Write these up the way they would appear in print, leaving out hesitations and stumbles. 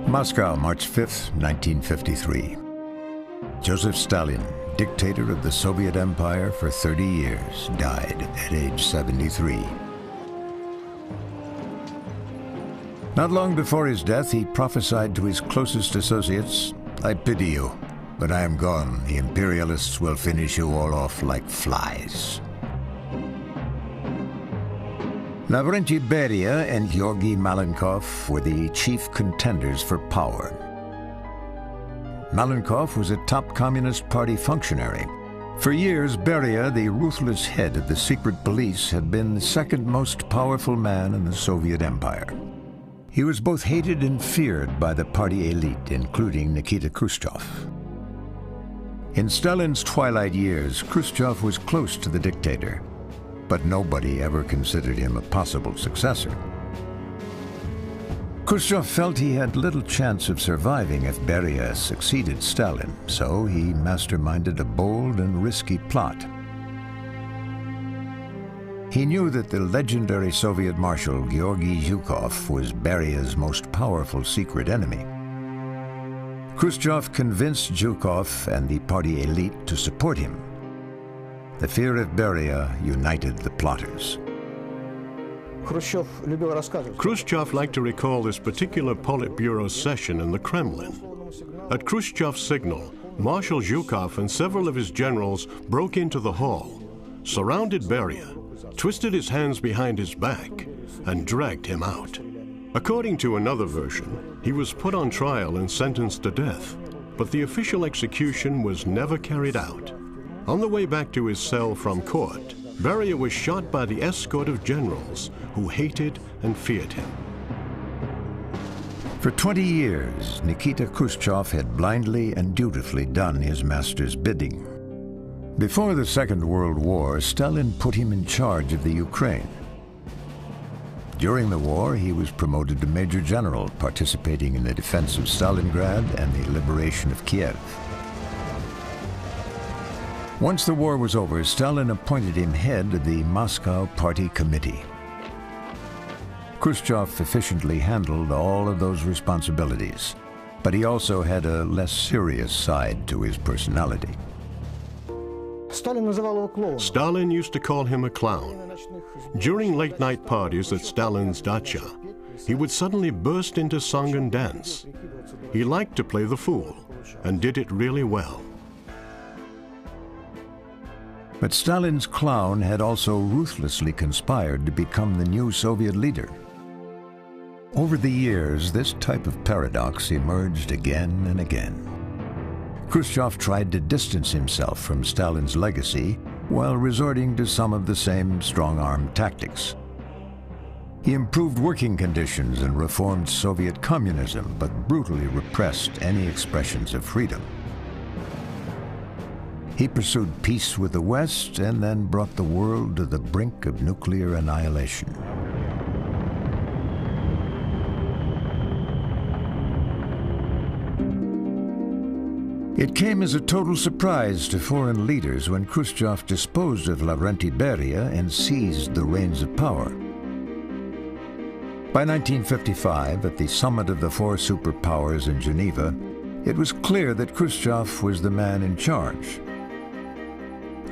Moscow, March 5th, 1953. Joseph Stalin, dictator of the Soviet Empire for 30 years, died at age 73. Not long before his death, he prophesied to his closest associates, "I pity you, but I am gone. The imperialists will finish you all off like flies." Lavrentiy Beria and Georgy Malenkov were the chief contenders for power. Malenkov was a top Communist Party functionary. For years, Beria, the ruthless head of the secret police, had been the second most powerful man in the Soviet Empire. He was both hated and feared by the party elite, including Nikita Khrushchev. In Stalin's twilight years, Khrushchev was close to the dictator, but nobody ever considered him a possible successor. Khrushchev felt he had little chance of surviving if Beria succeeded Stalin, so he masterminded a bold and risky plot. He knew that the legendary Soviet Marshal Georgy Zhukov was Beria's most powerful secret enemy. Khrushchev convinced Zhukov and the party elite to support him. The fear of Beria united the plotters. Khrushchev liked to recall this particular Politburo session in the Kremlin. At Khrushchev's signal, Marshal Zhukov and several of his generals broke into the hall, surrounded Beria, twisted his hands behind his back, and dragged him out. According to another version, he was put on trial and sentenced to death, but the official execution was never carried out. On the way back to his cell from court, Beria was shot by the escort of generals who hated and feared him. For 20 years, Nikita Khrushchev had blindly and dutifully done his master's bidding. Before the Second World War, Stalin put him in charge of the Ukraine. During the war, he was promoted to Major General, participating in the defense of Stalingrad and the liberation of Kiev. Once the war was over, Stalin appointed him head of the Moscow Party Committee. Khrushchev efficiently handled all of those responsibilities, but he also had a less serious side to his personality. Stalin used to call him a clown. During late-night parties at Stalin's dacha, he would suddenly burst into song and dance. He liked to play the fool, and did it really well. But Stalin's clown had also ruthlessly conspired to become the new Soviet leader. Over the years, this type of paradox emerged again and again. Khrushchev tried to distance himself from Stalin's legacy while resorting to some of the same strong-arm tactics. He improved working conditions and reformed Soviet communism, but brutally repressed any expressions of freedom. He pursued peace with the West and then brought the world to the brink of nuclear annihilation. It came as a total surprise to foreign leaders when Khrushchev disposed of Lavrentiy Beria and seized the reins of power. By 1955, at the summit of the four superpowers in Geneva, it was clear that Khrushchev was the man in charge.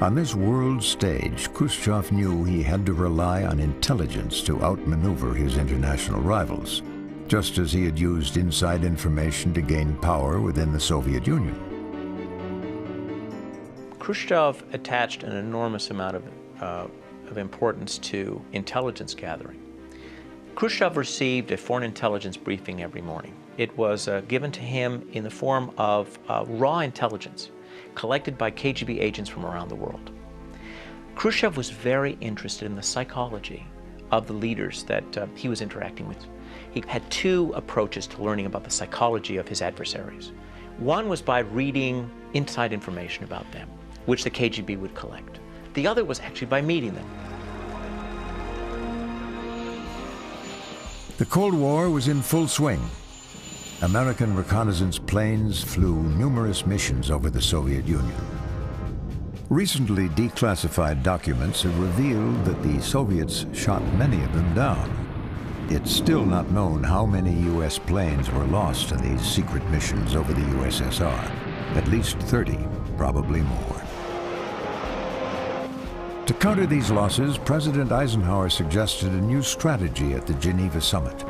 On this world stage, Khrushchev knew he had to rely on intelligence to outmaneuver his international rivals, just as he had used inside information to gain power within the Soviet Union. Khrushchev attached an enormous amount of importance to intelligence gathering. Khrushchev received a foreign intelligence briefing every morning. It was given to him in the form of raw intelligence collected by KGB agents from around the world. Khrushchev was very interested in the psychology of the leaders that he was interacting with. He had two approaches to learning about the psychology of his adversaries. One was by reading inside information about them, which the KGB would collect. The other was actually by meeting them. The Cold War was in full swing. American reconnaissance planes flew numerous missions over the Soviet Union. Recently declassified documents have revealed that the Soviets shot many of them down. It's still not known how many U.S. planes were lost in these secret missions over the USSR. At least 30, probably more. To counter these losses, President Eisenhower suggested a new strategy at the Geneva summit.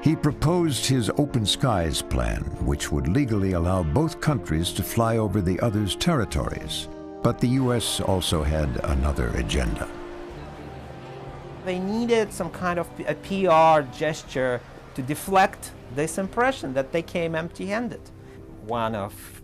He proposed his Open Skies plan, which would legally allow both countries to fly over the other's territories. But the U.S. also had another agenda. They needed some kind of a PR gesture to deflect this impression that they came empty-handed. One of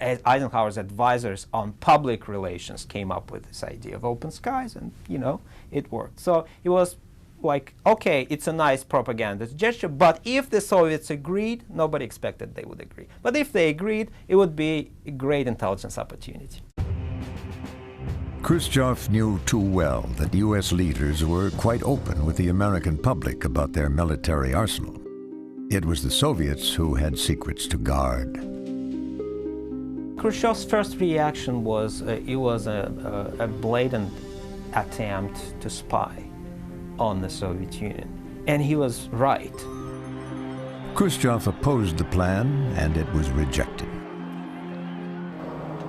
Eisenhower's advisors on public relations came up with this idea of open skies, and, you know, it worked. So it was like, okay, it's a nice propaganda gesture, but if the Soviets agreed, nobody expected they would agree. But if they agreed, it would be a great intelligence opportunity. Khrushchev knew too well that U.S. leaders were quite open with the American public about their military arsenal. It was the Soviets who had secrets to guard. Khrushchev's first reaction was it was a blatant attempt to spy on the Soviet Union, and he was right. Khrushchev opposed the plan, and it was rejected.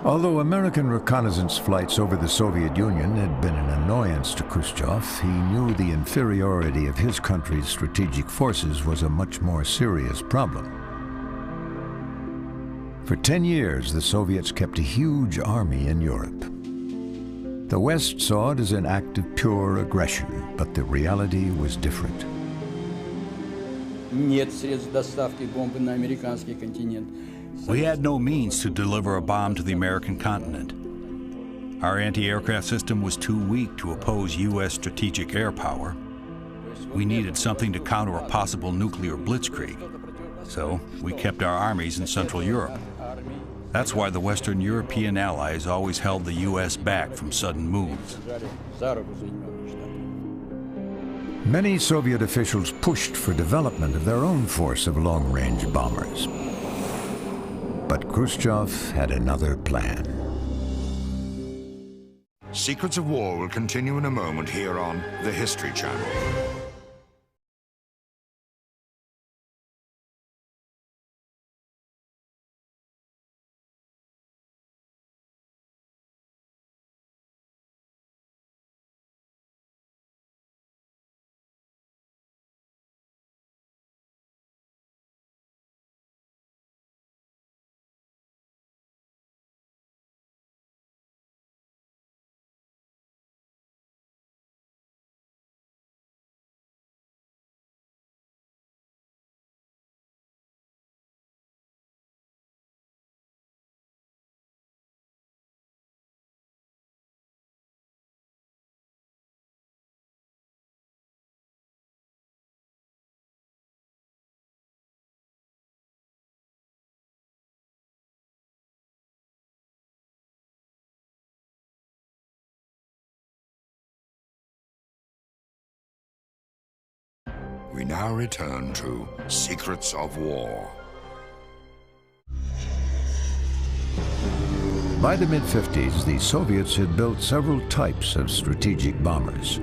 Although American reconnaissance flights over the Soviet Union had been an annoyance to Khrushchev, he knew the inferiority of his country's strategic forces was a much more serious problem. For 10 years, the Soviets kept a huge army in Europe. The West saw it as an act of pure aggression, but the reality was different. We had no means to deliver a bomb to the American continent. Our anti-aircraft system was too weak to oppose U.S. strategic air power. We needed something to counter a possible nuclear blitzkrieg, so we kept our armies in Central Europe. That's why the Western European allies always held the U.S. back from sudden moves. Many Soviet officials pushed for development of their own force of long-range bombers. But Khrushchev had another plan. Secrets of War will continue in a moment here on the History Channel. We now return to Secrets of War. By the mid-50s, the Soviets had built several types of strategic bombers.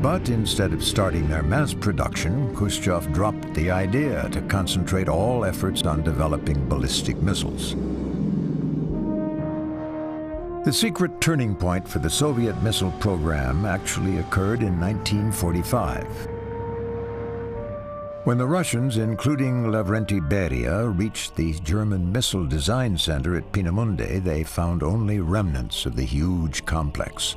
But instead of starting their mass production, Khrushchev dropped the idea to concentrate all efforts on developing ballistic missiles. The secret turning point for the Soviet missile program actually occurred in 1945. When the Russians, including Lavrenti Beria, reached the German Missile Design Center at Peenemünde, they found only remnants of the huge complex.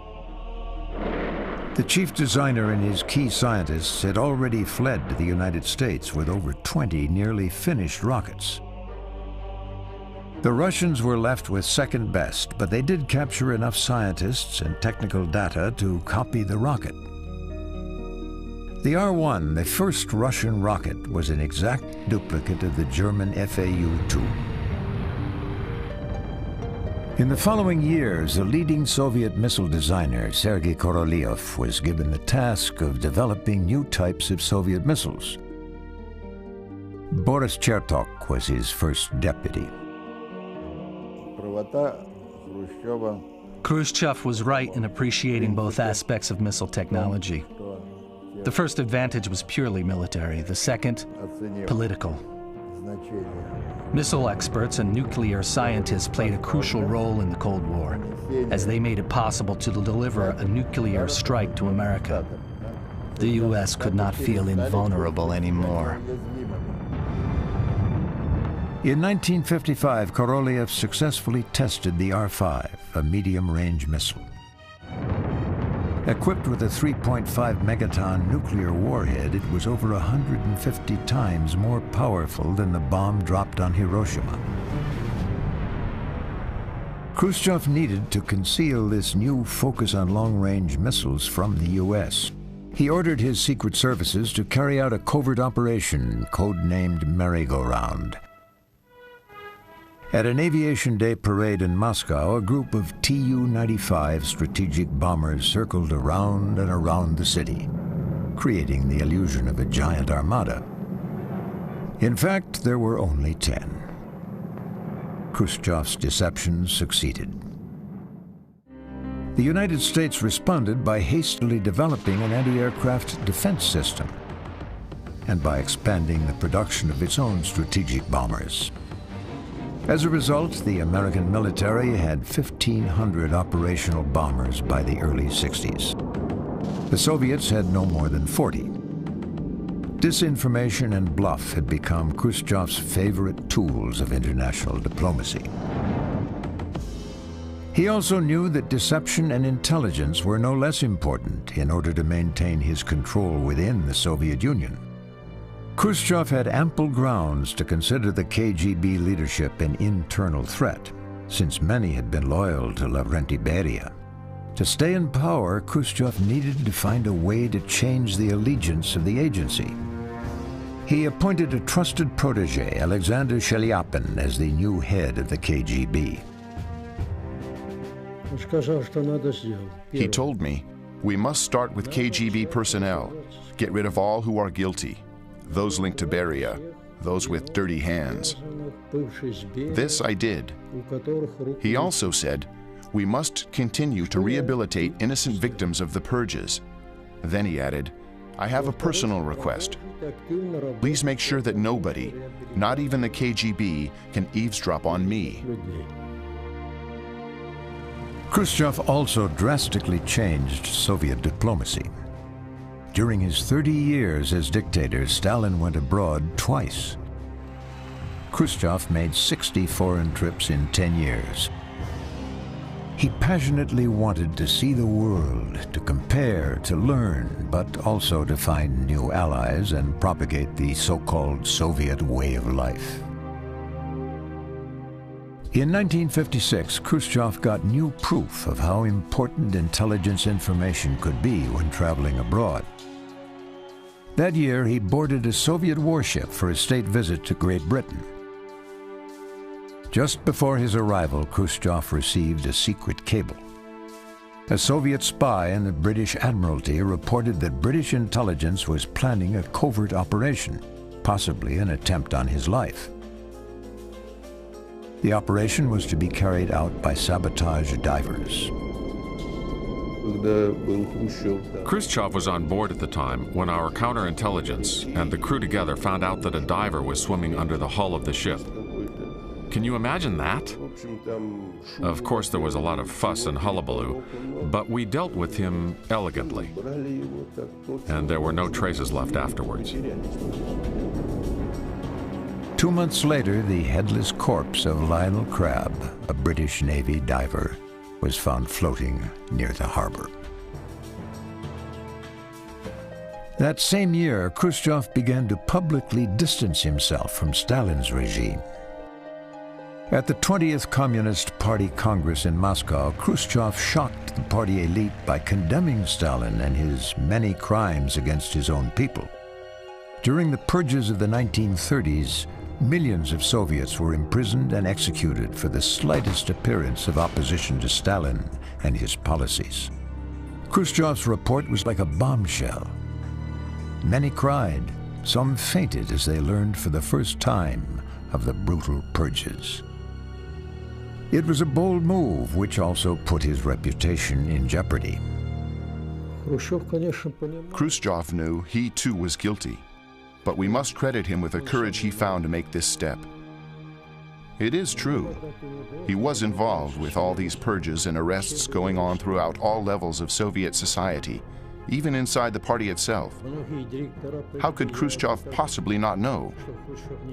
The chief designer and his key scientists had already fled to the United States with over 20 nearly finished rockets. The Russians were left with second best, but they did capture enough scientists and technical data to copy the rocket. The R-1, the first Russian rocket, was an exact duplicate of the German FAU-2. In the following years, a leading Soviet missile designer, Sergei Korolev, was given the task of developing new types of Soviet missiles. Boris Chertok was his first deputy. Khrushchev was right in appreciating both aspects of missile technology. The first advantage was purely military, the second, political. Missile experts and nuclear scientists played a crucial role in the Cold War, as they made it possible to deliver a nuclear strike to America. The U.S. could not feel invulnerable anymore. In 1955, Korolev successfully tested the R-5, a medium-range missile. Equipped with a 3.5 megaton nuclear warhead, it was over 150 times more powerful than the bomb dropped on Hiroshima. Khrushchev needed to conceal this new focus on long-range missiles from the U.S. He ordered his secret services to carry out a covert operation codenamed Merry-Go-Round. At an Aviation Day parade in Moscow, a group of Tu-95 strategic bombers circled around and around the city, creating the illusion of a giant armada. In fact, there were only 10. Khrushchev's deception succeeded. The United States responded by hastily developing an anti-aircraft defense system and by expanding the production of its own strategic bombers. As a result, the American military had 1,500 operational bombers by the early 60s. The Soviets had no more than 40. Disinformation and bluff had become Khrushchev's favorite tools of international diplomacy. He also knew that deception and intelligence were no less important in order to maintain his control within the Soviet Union. Khrushchev had ample grounds to consider the KGB leadership an internal threat, since many had been loyal to Lavrenti Beria. To stay in power, Khrushchev needed to find a way to change the allegiance of the agency. He appointed a trusted protege, Alexander Sheliapin, as the new head of the KGB. He told me, we must start with KGB personnel, get rid of all who are guilty. Those linked to Beria, those with dirty hands. This I did. He also said, we must continue to rehabilitate innocent victims of the purges. Then he added, I have a personal request. Please make sure that nobody, not even the KGB, can eavesdrop on me. Khrushchev also drastically changed Soviet diplomacy. During his 30 years as dictator, Stalin went abroad twice. Khrushchev made 60 foreign trips in 10 years. He passionately wanted to see the world, to compare, to learn, but also to find new allies and propagate the so-called Soviet way of life. In 1956, Khrushchev got new proof of how important intelligence information could be when traveling abroad. That year, he boarded a Soviet warship for a state visit to Great Britain. Just before his arrival, Khrushchev received a secret cable. A Soviet spy in the British Admiralty reported that British intelligence was planning a covert operation, possibly an attempt on his life. The operation was to be carried out by sabotage divers. Khrushchev was on board at the time when our counterintelligence and the crew together found out that a diver was swimming under the hull of the ship. Can you imagine that? Of course, there was a lot of fuss and hullabaloo, but we dealt with him elegantly, and there were no traces left afterwards. 2 months later, the headless corpse of Lionel Crabb, a British Navy diver, was found floating near the harbor. That same year, Khrushchev began to publicly distance himself from Stalin's regime. At the 20th Communist Party Congress in Moscow, Khrushchev shocked the party elite by condemning Stalin and his many crimes against his own people. During the purges of the 1930s, millions of Soviets were imprisoned and executed for the slightest appearance of opposition to Stalin and his policies. Khrushchev's report was like a bombshell. Many cried, some fainted as they learned for the first time of the brutal purges. It was a bold move, which also put his reputation in jeopardy. Khrushchev knew he too was guilty, but we must credit him with the courage he found to make this step. It is true, he was involved with all these purges and arrests going on throughout all levels of Soviet society, even inside the party itself. How could Khrushchev possibly not know?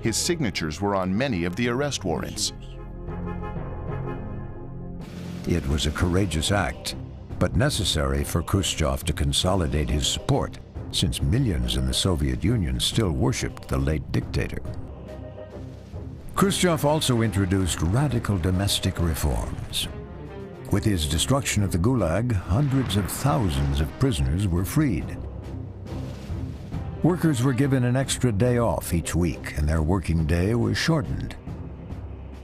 His signatures were on many of the arrest warrants. It was a courageous act, but necessary for Khrushchev to consolidate his support, since millions in the Soviet Union still worshipped the late dictator. Khrushchev also introduced radical domestic reforms. With his destruction of the Gulag, hundreds of thousands of prisoners were freed. Workers were given an extra day off each week, and their working day was shortened.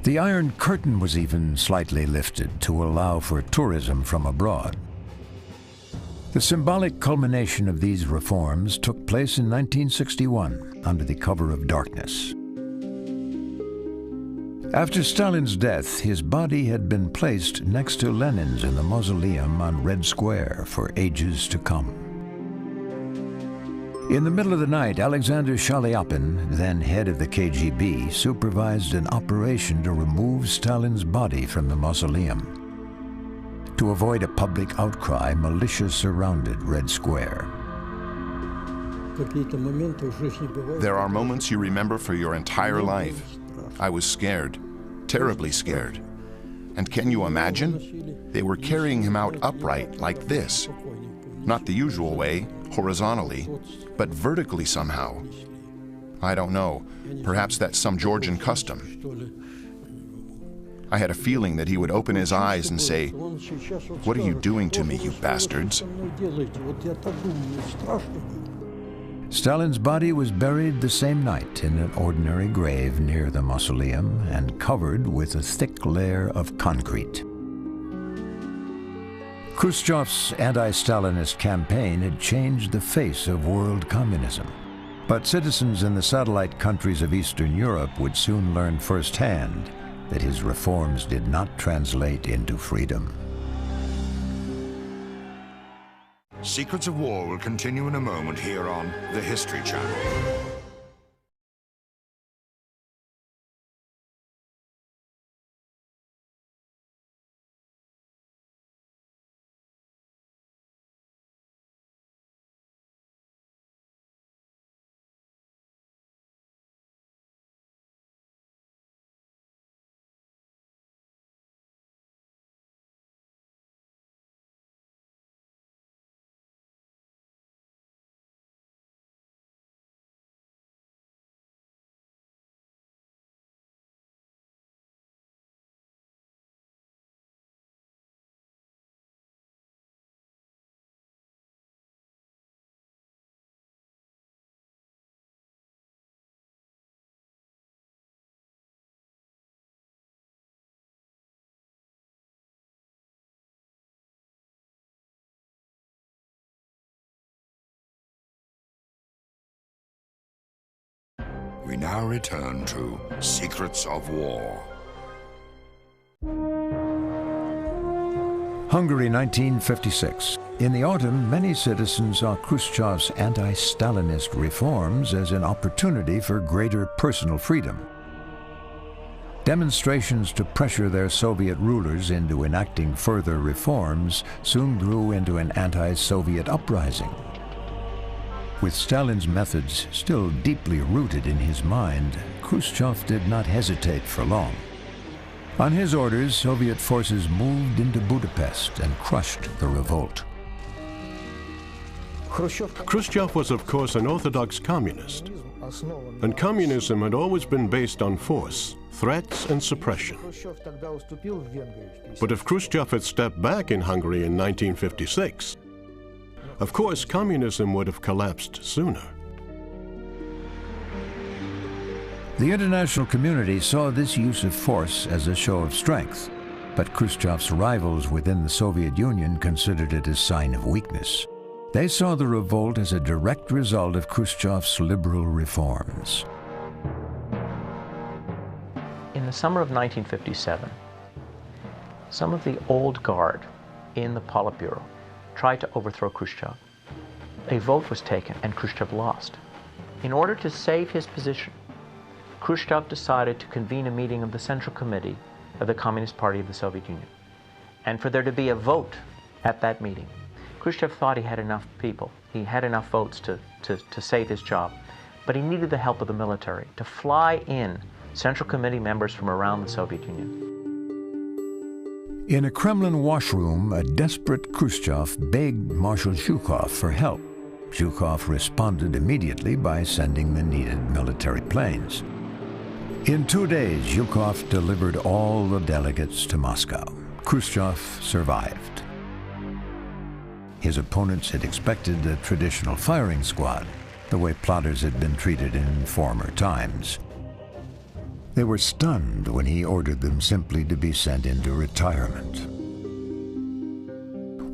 The Iron Curtain was even slightly lifted to allow for tourism from abroad. The symbolic culmination of these reforms took place in 1961 under the cover of darkness. After Stalin's death, his body had been placed next to Lenin's in the mausoleum on Red Square for ages to come. In the middle of the night, Alexander Shaliapin, then head of the KGB, supervised an operation to remove Stalin's body from the mausoleum. To avoid a public outcry, militia surrounded Red Square. There are moments you remember for your entire life. I was scared, terribly scared. And can you imagine? They were carrying him out upright like this. Not the usual way, horizontally, but vertically somehow. I don't know, perhaps that's some Georgian custom. I had a feeling that he would open his eyes and say, "What are you doing to me, you bastards?" Stalin's body was buried the same night in an ordinary grave near the mausoleum and covered with a thick layer of concrete. Khrushchev's anti-Stalinist campaign had changed the face of world communism, but citizens in the satellite countries of Eastern Europe would soon learn firsthand that his reforms did not translate into freedom. Secrets of War will continue in a moment here on the History Channel. We now return to Secrets of War. Hungary, 1956. In the autumn, many citizens saw Khrushchev's anti-Stalinist reforms as an opportunity for greater personal freedom. Demonstrations to pressure their Soviet rulers into enacting further reforms soon grew into an anti-Soviet uprising. With Stalin's methods still deeply rooted in his mind, Khrushchev did not hesitate for long. On his orders, Soviet forces moved into Budapest and crushed the revolt. Khrushchev was, of course, an orthodox communist, and communism had always been based on force, threats, and suppression. But if Khrushchev had stepped back in Hungary in 1956, of course, communism would have collapsed sooner. The international community saw this use of force as a show of strength, but Khrushchev's rivals within the Soviet Union considered it a sign of weakness. They saw the revolt as a direct result of Khrushchev's liberal reforms. In the summer of 1957, some of the old guard in the Politburo tried to overthrow Khrushchev. A vote was taken and Khrushchev lost. In order to save his position, Khrushchev decided to convene a meeting of the Central Committee of the Communist Party of the Soviet Union, and for there to be a vote at that meeting. Khrushchev thought he had enough people, he had enough votes to save his job, but he needed the help of the military to fly in Central Committee members from around the Soviet Union. In a Kremlin washroom, a desperate Khrushchev begged Marshal Zhukov for help. Zhukov responded immediately by sending the needed military planes. In 2 days, Zhukov delivered all the delegates to Moscow. Khrushchev survived. His opponents had expected a traditional firing squad, the way plotters had been treated in former times. They were stunned when he ordered them simply to be sent into retirement.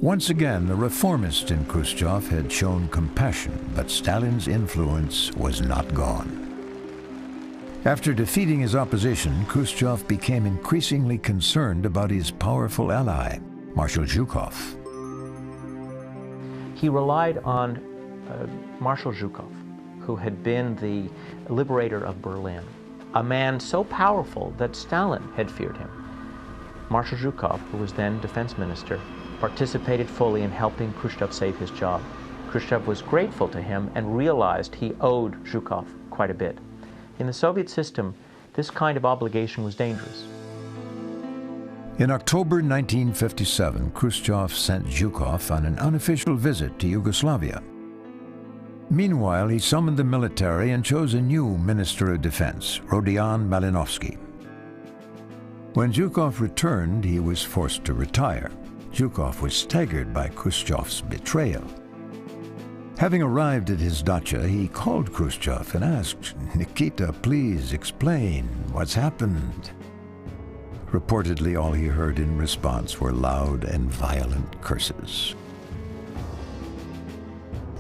Once again, the reformist in Khrushchev had shown compassion, but Stalin's influence was not gone. After defeating his opposition, Khrushchev became increasingly concerned about his powerful ally, Marshal Zhukov. He relied on Marshal Zhukov, who had been the liberator of Berlin, a man so powerful that Stalin had feared him. Marshal Zhukov, who was then defense minister, participated fully in helping Khrushchev save his job. Khrushchev was grateful to him and realized he owed Zhukov quite a bit. In the Soviet system, this kind of obligation was dangerous. In October 1957, Khrushchev sent Zhukov on an unofficial visit to Yugoslavia. Meanwhile, he summoned the military and chose a new Minister of Defense, Rodion Malinovsky. When Zhukov returned, he was forced to retire. Zhukov was staggered by Khrushchev's betrayal. Having arrived at his dacha, he called Khrushchev and asked, "Nikita, please explain what's happened." Reportedly, all he heard in response were loud and violent curses.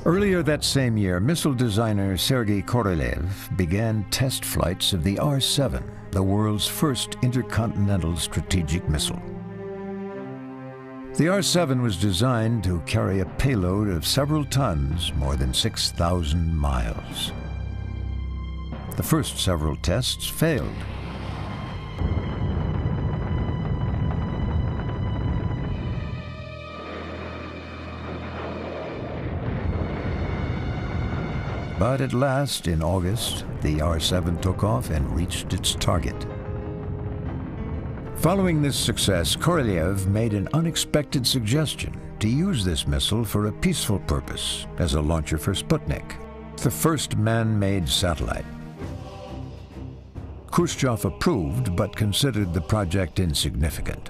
Earlier that same year, missile designer Sergei Korolev began test flights of the R-7, the world's first intercontinental strategic missile. The R-7 was designed to carry a payload of several tons, more than 6,000 miles. The first several tests failed. But at last, in August, the R-7 took off and reached its target. Following this success, Korolev made an unexpected suggestion to use this missile for a peaceful purpose as a launcher for Sputnik, the first man-made satellite. Khrushchev approved but considered the project insignificant.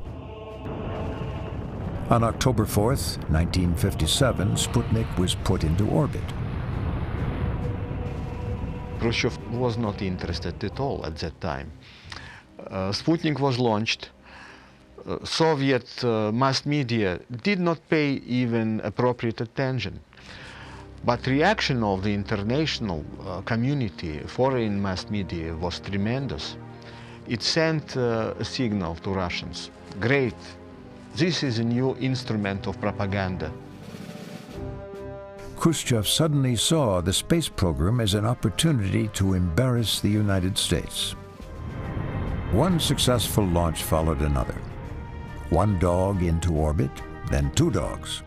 On October 4th, 1957, Sputnik was put into orbit. Khrushchev was not interested at all at that time. Sputnik was launched. Soviet mass media did not pay even appropriate attention. But reaction of the international community, foreign mass media, was tremendous. It sent a signal to Russians. Great, this is a new instrument of propaganda. Khrushchev suddenly saw the space program as an opportunity to embarrass the United States. One successful launch followed another. One dog into orbit, then two dogs.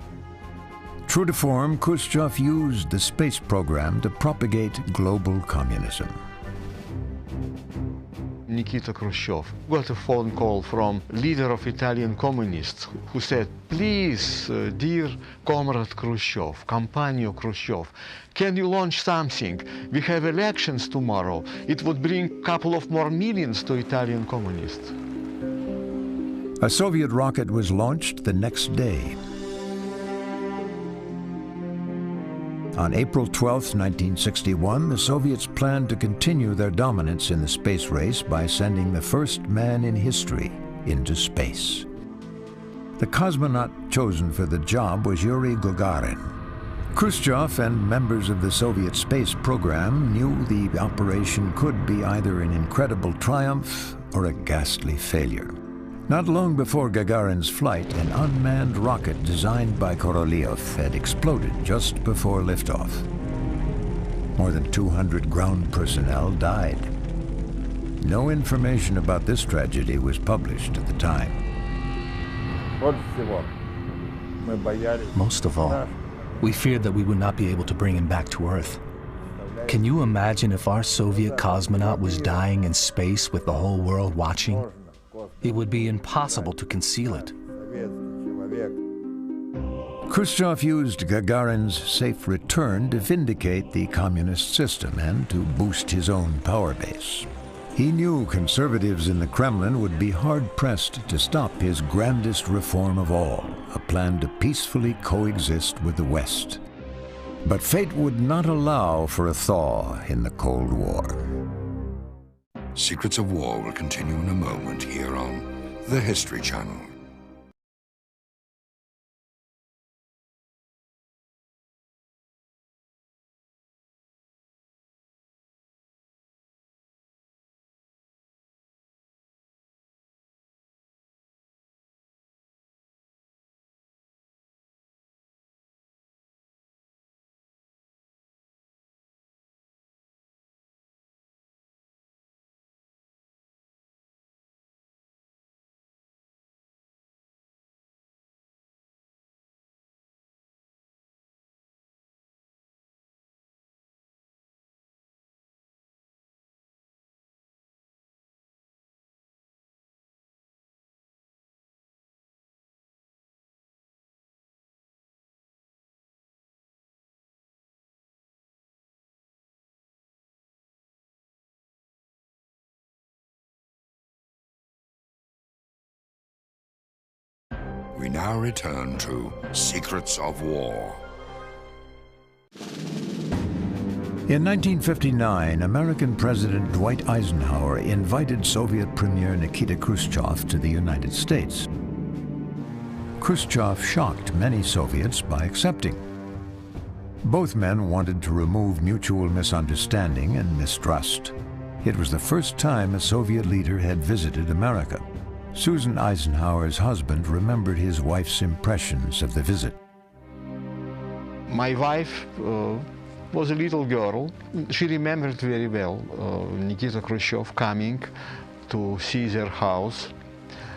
True to form, Khrushchev used the space program to propagate global communism. Nikita Khrushchev got a phone call from leader of Italian communists who said, "Please, dear comrade Khrushchev, companion Khrushchev, can you launch something? We have elections tomorrow. It would bring a couple of more millions to Italian communists." A Soviet rocket was launched the next day. On April 12, 1961, the Soviets planned to continue their dominance in the space race by sending the first man in history into space. The cosmonaut chosen for the job was Yuri Gagarin. Khrushchev and members of the Soviet space program knew the operation could be either an incredible triumph or a ghastly failure. Not long before Gagarin's flight, an unmanned rocket designed by Korolev had exploded just before liftoff. More than 200 ground personnel died. No information about this tragedy was published at the time. Most of all, we feared that we would not be able to bring him back to Earth. Can you imagine if our Soviet cosmonaut was dying in space with the whole world watching? It would be impossible to conceal it. Khrushchev used Gagarin's safe return to vindicate the communist system and to boost his own power base. He knew conservatives in the Kremlin would be hard-pressed to stop his grandest reform of all, a plan to peacefully coexist with the West. But fate would not allow for a thaw in the Cold War. Secrets of War will continue in a moment here on the History Channel. We now return to Secrets of War. In 1959, American President Dwight Eisenhower invited Soviet Premier Nikita Khrushchev to the United States. Khrushchev shocked many Soviets by accepting. Both men wanted to remove mutual misunderstanding and mistrust. It was the first time a Soviet leader had visited America. Susan Eisenhower's husband remembered his wife's impressions of the visit. My wife was a little girl. She remembered very well Nikita Khrushchev coming to see their house,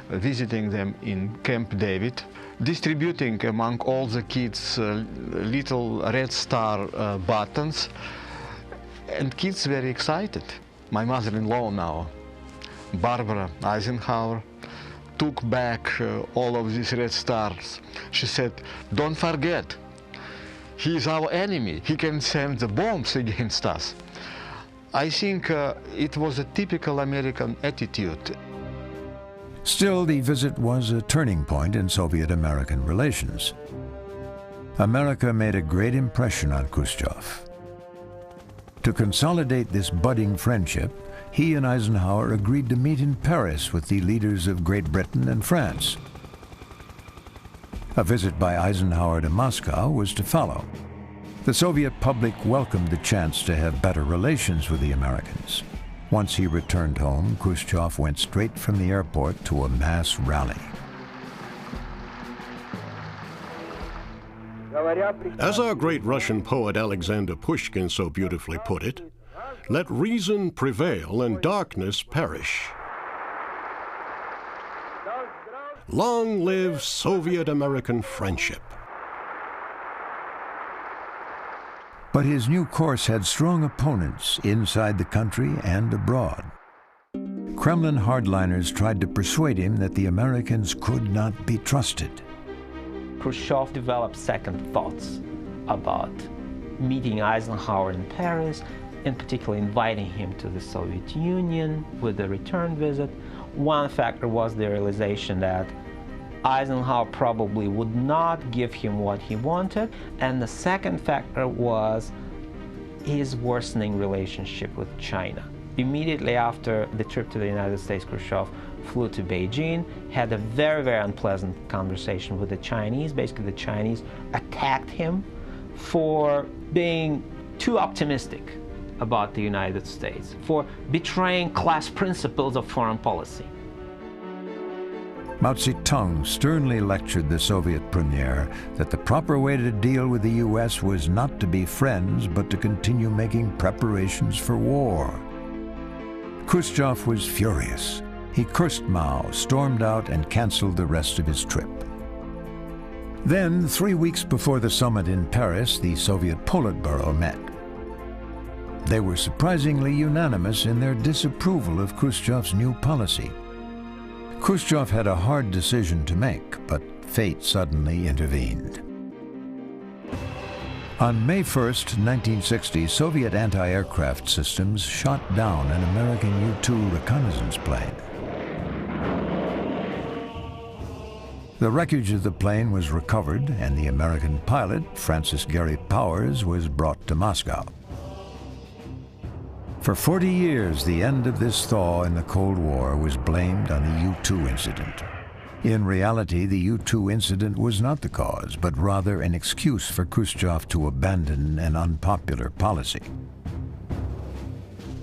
visiting them in Camp David, distributing among all the kids little Red Star buttons, and kids very excited. My mother-in-law now, Barbara Eisenhower, took back all of these red stars. She said, "Don't forget, he is our enemy. He can send the bombs against us." I think it was a typical American attitude. Still, the visit was a turning point in Soviet-American relations. America made a great impression on Khrushchev. To consolidate this budding friendship, he and Eisenhower agreed to meet in Paris with the leaders of Great Britain and France. A visit by Eisenhower to Moscow was to follow. The Soviet public welcomed the chance to have better relations with the Americans. Once he returned home, Khrushchev went straight from the airport to a mass rally. As our great Russian poet Alexander Pushkin so beautifully put it, "Let reason prevail and darkness perish." Long live Soviet-American friendship. But his new course had strong opponents inside the country and abroad. Kremlin hardliners tried to persuade him that the Americans could not be trusted. Khrushchev developed second thoughts about meeting Eisenhower in Paris, in particular inviting him to the Soviet Union with a return visit. One factor was the realization that Eisenhower probably would not give him what he wanted, and the second factor was his worsening relationship with China. Immediately after the trip to the United States, Khrushchev flew to Beijing, had a very, very unpleasant conversation with the Chinese. Basically, the Chinese attacked him for being too optimistic about the United States, for betraying class principles of foreign policy. Mao Zedong sternly lectured the Soviet premier that the proper way to deal with the U.S. was not to be friends, but to continue making preparations for war. Khrushchev was furious. He cursed Mao, stormed out, and canceled the rest of his trip. Then, 3 weeks before the summit in Paris, the Soviet Politburo met. They were surprisingly unanimous in their disapproval of Khrushchev's new policy. Khrushchev had a hard decision to make, but fate suddenly intervened. On May 1st, 1960, Soviet anti-aircraft systems shot down an American U-2 reconnaissance plane. The wreckage of the plane was recovered, and the American pilot, Francis Gary Powers, was brought to Moscow. For 40 years, the end of this thaw in the Cold War was blamed on the U-2 incident. In reality, the U-2 incident was not the cause, but rather an excuse for Khrushchev to abandon an unpopular policy.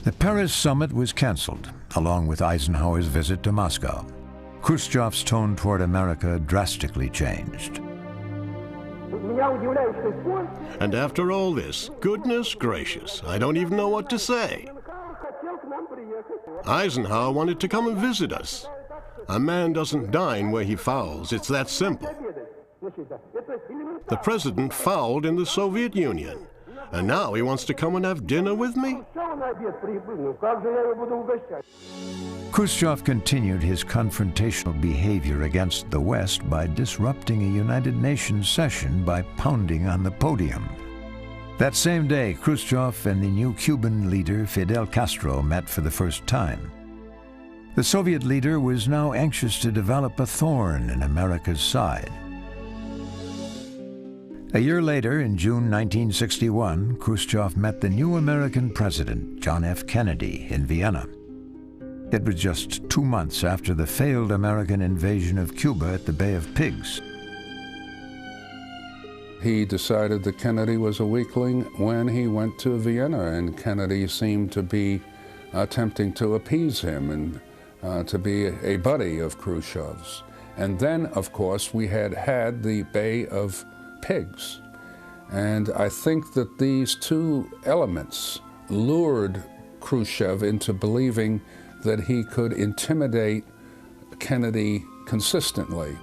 The Paris summit was canceled, along with Eisenhower's visit to Moscow. Khrushchev's tone toward America drastically changed. And after all this, goodness gracious, I don't even know what to say. Eisenhower wanted to come and visit us. A man doesn't dine where he fouls, it's that simple. The president fouled in the Soviet Union, and now he wants to come and have dinner with me? Khrushchev continued his confrontational behavior against the West by disrupting a United Nations session by pounding on the podium. That same day, Khrushchev and the new Cuban leader Fidel Castro met for the first time. The Soviet leader was now anxious to develop a thorn in America's side. A year later, in June 1961, Khrushchev met the new American president, John F. Kennedy, in Vienna. It was just 2 months after the failed American invasion of Cuba at the Bay of Pigs. He decided that Kennedy was a weakling when he went to Vienna, and Kennedy seemed to be attempting to appease him and to be a buddy of Khrushchev's. And then, of course, we had the Bay of Pigs. And I think that these two elements lured Khrushchev into believing that he could intimidate Kennedy consistently.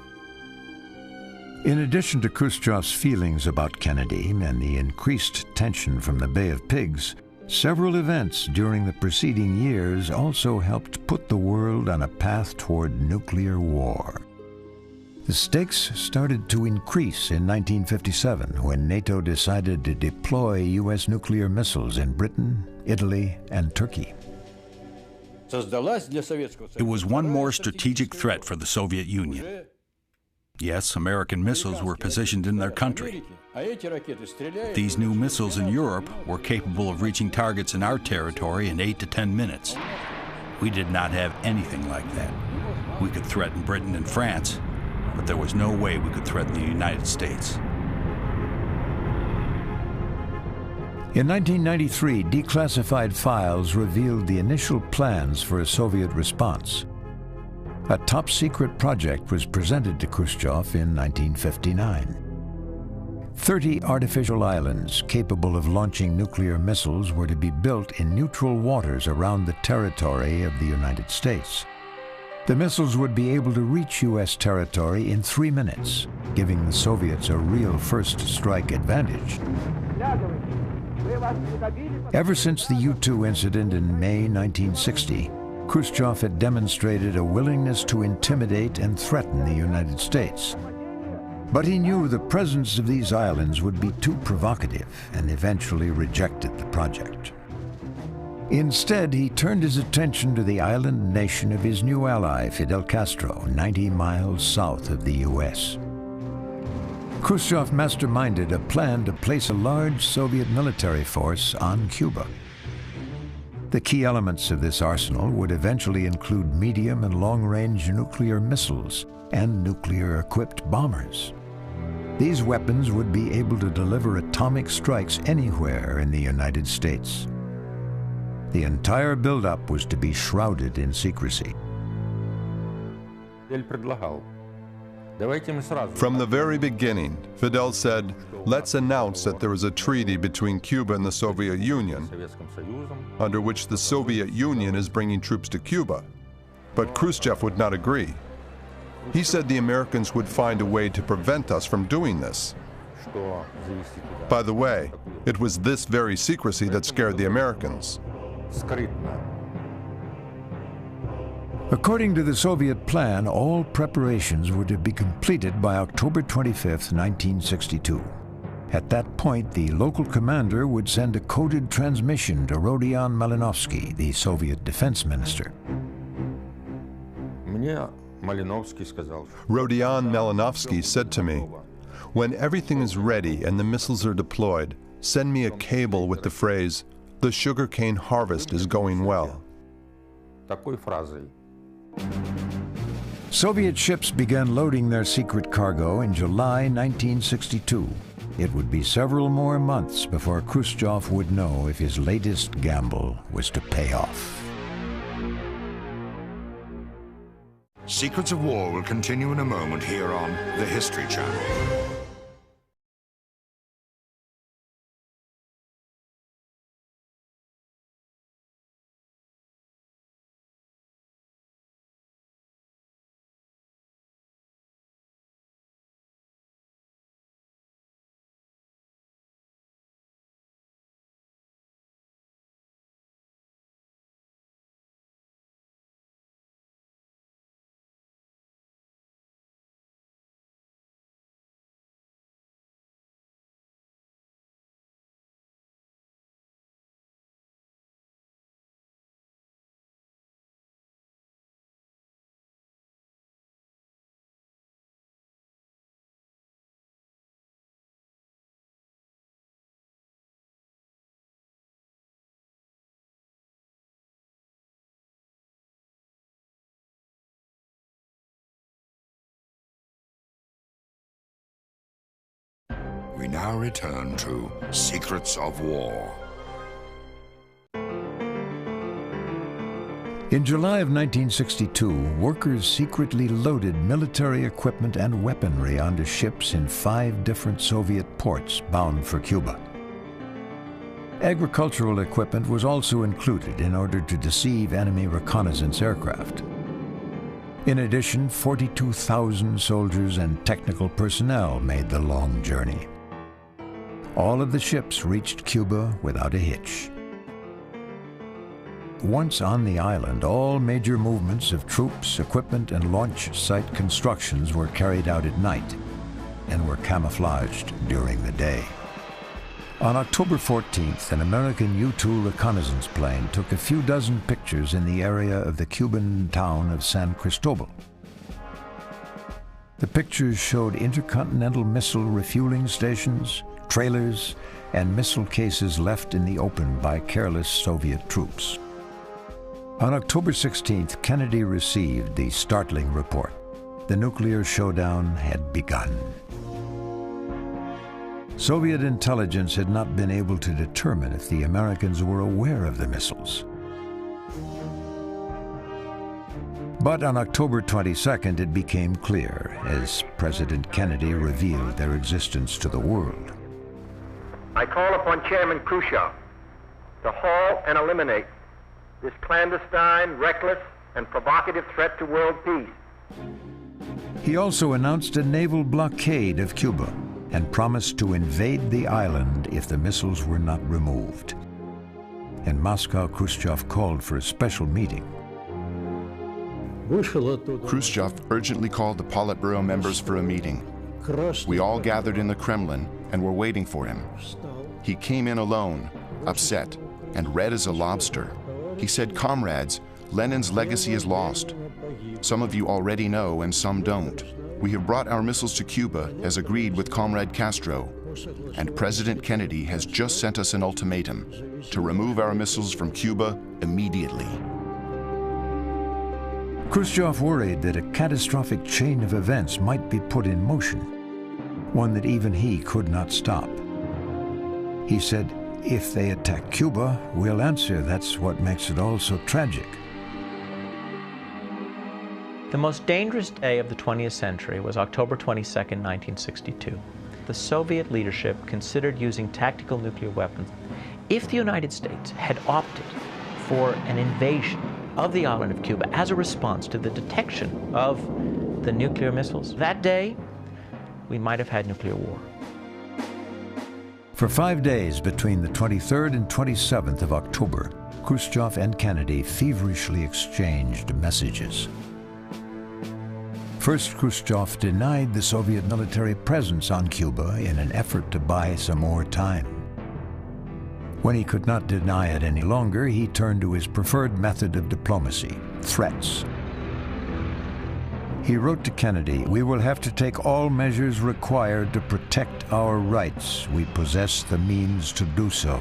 In addition to Khrushchev's feelings about Kennedy and the increased tension from the Bay of Pigs, several events during the preceding years also helped put the world on a path toward nuclear war. The stakes started to increase in 1957 when NATO decided to deploy U.S. nuclear missiles in Britain, Italy, and Turkey. It was one more strategic threat for the Soviet Union. Yes, American missiles were positioned in their country. These new missiles in Europe were capable of reaching targets in our territory in 8 to 10 minutes. We did not have anything like that. We could threaten Britain and France, but there was no way we could threaten the United States. In 1993, declassified files revealed the initial plans for a Soviet response. A top-secret project was presented to Khrushchev in 1959. 30 artificial islands capable of launching nuclear missiles were to be built in neutral waters around the territory of the United States. The missiles would be able to reach U.S. territory in 3 minutes, giving the Soviets a real first strike advantage. Ever since the U-2 incident in May 1960, Khrushchev had demonstrated a willingness to intimidate and threaten the United States. But he knew the presence of these islands would be too provocative and eventually rejected the project. Instead, he turned his attention to the island nation of his new ally, Fidel Castro, 90 miles south of the U.S. Khrushchev masterminded a plan to place a large Soviet military force on Cuba. The key elements of this arsenal would eventually include medium and long-range nuclear missiles and nuclear-equipped bombers. These weapons would be able to deliver atomic strikes anywhere in the United States. The entire buildup was to be shrouded in secrecy. Él предлагал From the very beginning, Fidel said, let's announce that there is a treaty between Cuba and the Soviet Union, under which the Soviet Union is bringing troops to Cuba. But Khrushchev would not agree. He said the Americans would find a way to prevent us from doing this. By the way, it was this very secrecy that scared the Americans. According to the Soviet plan, all preparations were to be completed by October 25, 1962. At that point, the local commander would send a coded transmission to Rodion Malinovsky, the Soviet defense minister. Rodion Malinovsky said to me, when everything is ready and the missiles are deployed, send me a cable with the phrase, the sugarcane harvest is going well. Soviet ships began loading their secret cargo in July 1962. It would be several more months before Khrushchev would know if his latest gamble was to pay off. Secrets of War will continue in a moment here on the History Channel. We now return to Secrets of War. In July of 1962, workers secretly loaded military equipment and weaponry onto ships in 5 different Soviet ports bound for Cuba. Agricultural equipment was also included in order to deceive enemy reconnaissance aircraft. In addition, 42,000 soldiers and technical personnel made the long journey. All of the ships reached Cuba without a hitch. Once on the island, all major movements of troops, equipment, and launch site constructions were carried out at night and were camouflaged during the day. On October 14th, an American U-2 reconnaissance plane took a few dozen pictures in the area of the Cuban town of San Cristobal. The pictures showed intercontinental missile refueling stations, trailers, and missile cases left in the open by careless Soviet troops. On October 16th, Kennedy received the startling report. The nuclear showdown had begun. Soviet intelligence had not been able to determine if the Americans were aware of the missiles. But on October 22nd, it became clear as President Kennedy revealed their existence to the world. I call upon Chairman Khrushchev to halt and eliminate this clandestine, reckless, and provocative threat to world peace. He also announced a naval blockade of Cuba and promised to invade the island if the missiles were not removed. In Moscow, Khrushchev called for a special meeting. Khrushchev urgently called the Politburo members for a meeting. We all gathered in the Kremlin and were waiting for him. He came in alone, upset, and red as a lobster. He said, "Comrades, Lenin's legacy is lost. Some of you already know and some don't. We have brought our missiles to Cuba as agreed with Comrade Castro, and President Kennedy has just sent us an ultimatum to remove our missiles from Cuba immediately." Khrushchev worried that a catastrophic chain of events might be put in motion, one that even he could not stop. He said, "If they attack Cuba, we'll answer. That's what makes it all so tragic." The most dangerous day of the 20th century was October 22, 1962. The Soviet leadership considered using tactical nuclear weapons. If the United States had opted for an invasion of the island of Cuba as a response to the detection of the nuclear missiles, that day, we might have had nuclear war. For 5 days between the 23rd and 27th of October, Khrushchev and Kennedy feverishly exchanged messages. First, Khrushchev denied the Soviet military presence on Cuba in an effort to buy some more time. When he could not deny it any longer, he turned to his preferred method of diplomacy, threats. He wrote to Kennedy, "We will have to take all measures required to protect our rights. We possess the means to do so."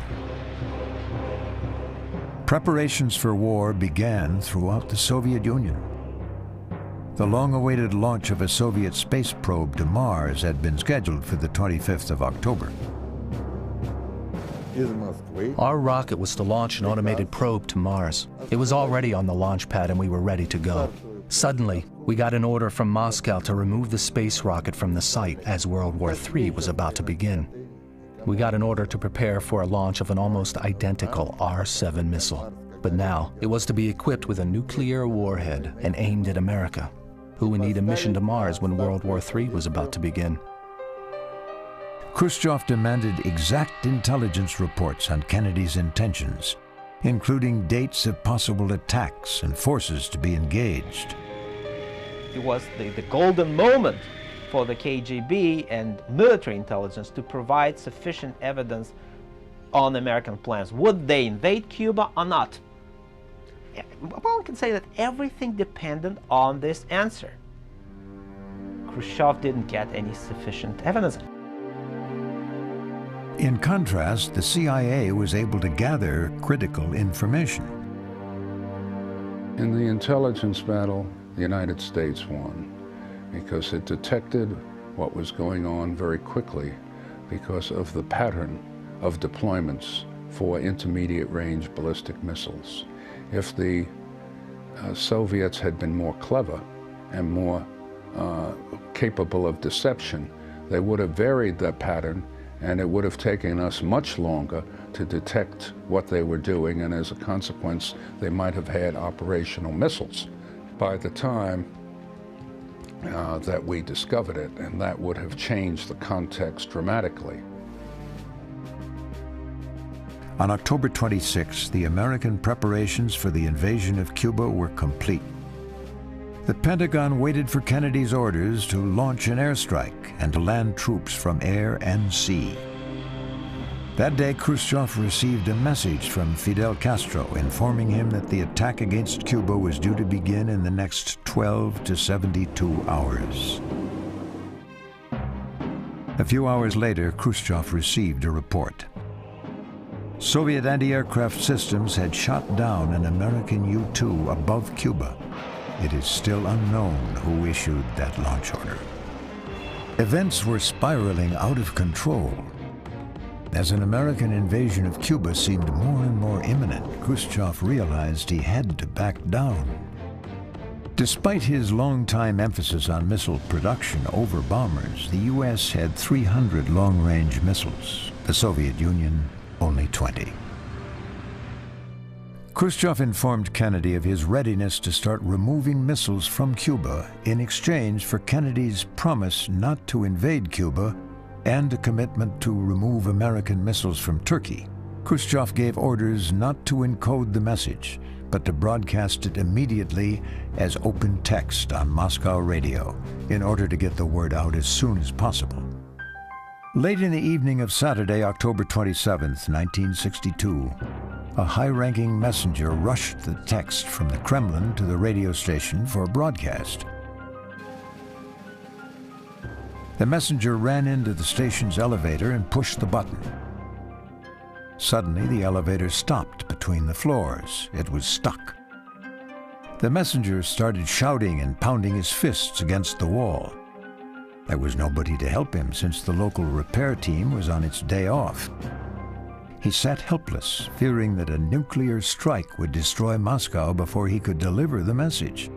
Preparations for war began throughout the Soviet Union. The long-awaited launch of a Soviet space probe to Mars had been scheduled for the 25th of October. Our rocket was to launch an automated probe to Mars. It was already on the launch pad and we were ready to go. Suddenly, we got an order from Moscow to remove the space rocket from the site as World War III was about to begin. We got an order to prepare for a launch of an almost identical R-7 missile. But now, it was to be equipped with a nuclear warhead and aimed at America, who would need a mission to Mars when World War III was about to begin. Khrushchev demanded exact intelligence reports on Kennedy's intentions, including dates of possible attacks and forces to be engaged. It was the golden moment for the KGB and military intelligence to provide sufficient evidence on American plans. Would they invade Cuba or not? Well, we can say that everything depended on this answer. Khrushchev didn't get any sufficient evidence. In contrast, the CIA was able to gather critical information. In the intelligence battle, the United States won because it detected what was going on very quickly because of the pattern of deployments for intermediate-range ballistic missiles. If the Soviets had been more clever and more capable of deception, they would have varied that pattern, and it would have taken us much longer to detect what they were doing, and as a consequence, they might have had operational missiles by the time that we discovered it, and that would have changed the context dramatically. On October 26, the American preparations for the invasion of Cuba were complete. The Pentagon waited for Kennedy's orders to launch an airstrike and to land troops from air and sea. That day, Khrushchev received a message from Fidel Castro informing him that the attack against Cuba was due to begin in the next 12 to 72 hours. A few hours later, Khrushchev received a report. Soviet anti-aircraft systems had shot down an American U-2 above Cuba. It is still unknown who issued that launch order. Events were spiraling out of control. As an American invasion of Cuba seemed more and more imminent, Khrushchev realized he had to back down. Despite his long-time emphasis on missile production over bombers, the U.S. had 300 long-range missiles, the Soviet Union only 20. Khrushchev informed Kennedy of his readiness to start removing missiles from Cuba in exchange for Kennedy's promise not to invade Cuba and a commitment to remove American missiles from Turkey. Khrushchev gave orders not to encode the message, but to broadcast it immediately as open text on Moscow radio in order to get the word out as soon as possible. Late in the evening of Saturday, October 27, 1962, a high-ranking messenger rushed the text from the Kremlin to the radio station for broadcast. The messenger ran into the station's elevator and pushed the button. Suddenly, the elevator stopped between the floors. It was stuck. The messenger started shouting and pounding his fists against the wall. There was nobody to help him since the local repair team was on its day off. He sat helpless, fearing that a nuclear strike would destroy Moscow before he could deliver the message.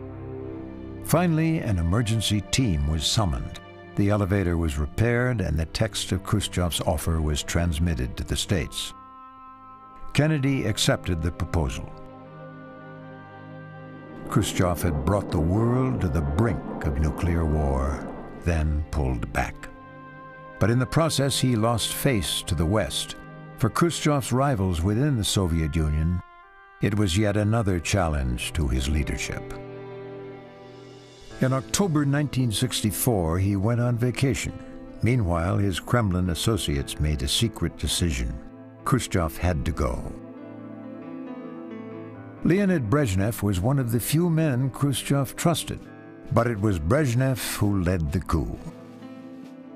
Finally, an emergency team was summoned. The elevator was repaired and the text of Khrushchev's offer was transmitted to the States. Kennedy accepted the proposal. Khrushchev had brought the world to the brink of nuclear war, then pulled back. But in the process, he lost face to the West. For Khrushchev's rivals within the Soviet Union, it was yet another challenge to his leadership. In October 1964, he went on vacation. Meanwhile, his Kremlin associates made a secret decision. Khrushchev had to go. Leonid Brezhnev was one of the few men Khrushchev trusted, but it was Brezhnev who led the coup.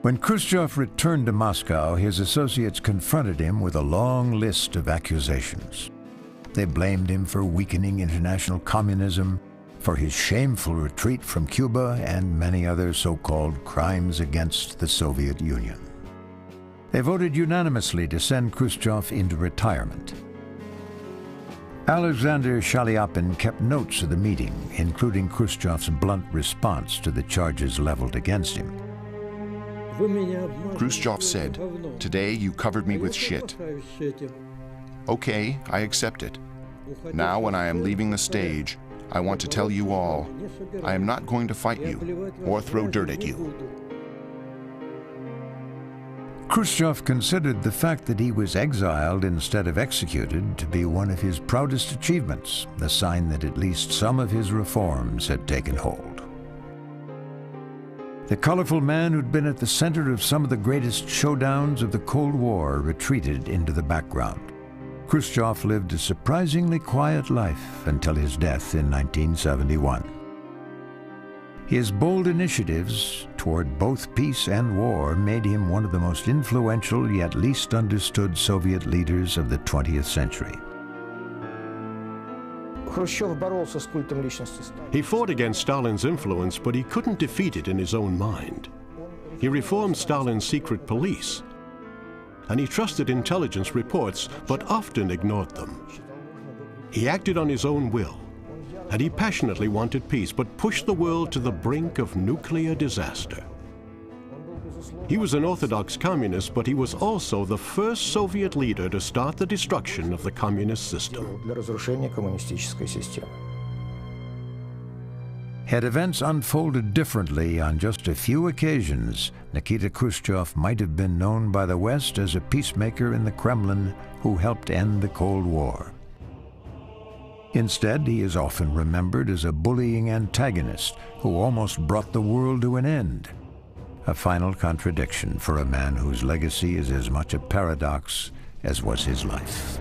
When Khrushchev returned to Moscow, his associates confronted him with a long list of accusations. They blamed him for weakening international communism, for his shameful retreat from Cuba, and many other so-called crimes against the Soviet Union. They voted unanimously to send Khrushchev into retirement. Alexander Shaliapin kept notes of the meeting, including Khrushchev's blunt response to the charges leveled against him. Khrushchev said, "Today you covered me with shit. Okay, I accept it. Now when I am leaving the stage, I want to tell you all, I am not going to fight you or throw dirt at you." Khrushchev considered the fact that he was exiled instead of executed to be one of his proudest achievements, the sign that at least some of his reforms had taken hold. The colorful man who'd been at the center of some of the greatest showdowns of the Cold War retreated into the background. Khrushchev lived a surprisingly quiet life until his death in 1971. His bold initiatives toward both peace and war made him one of the most influential yet least understood Soviet leaders of the 20th century. He fought against Stalin's influence, but he couldn't defeat it in his own mind. He reformed Stalin's secret police, and he trusted intelligence reports, but often ignored them. He acted on his own will, and he passionately wanted peace, but pushed the world to the brink of nuclear disaster. He was an orthodox communist, but he was also the first Soviet leader to start the destruction of the communist system. Had events unfolded differently on just a few occasions, Nikita Khrushchev might have been known by the West as a peacemaker in the Kremlin who helped end the Cold War. Instead, he is often remembered as a bullying antagonist who almost brought the world to an end. A final contradiction for a man whose legacy is as much a paradox as was his life.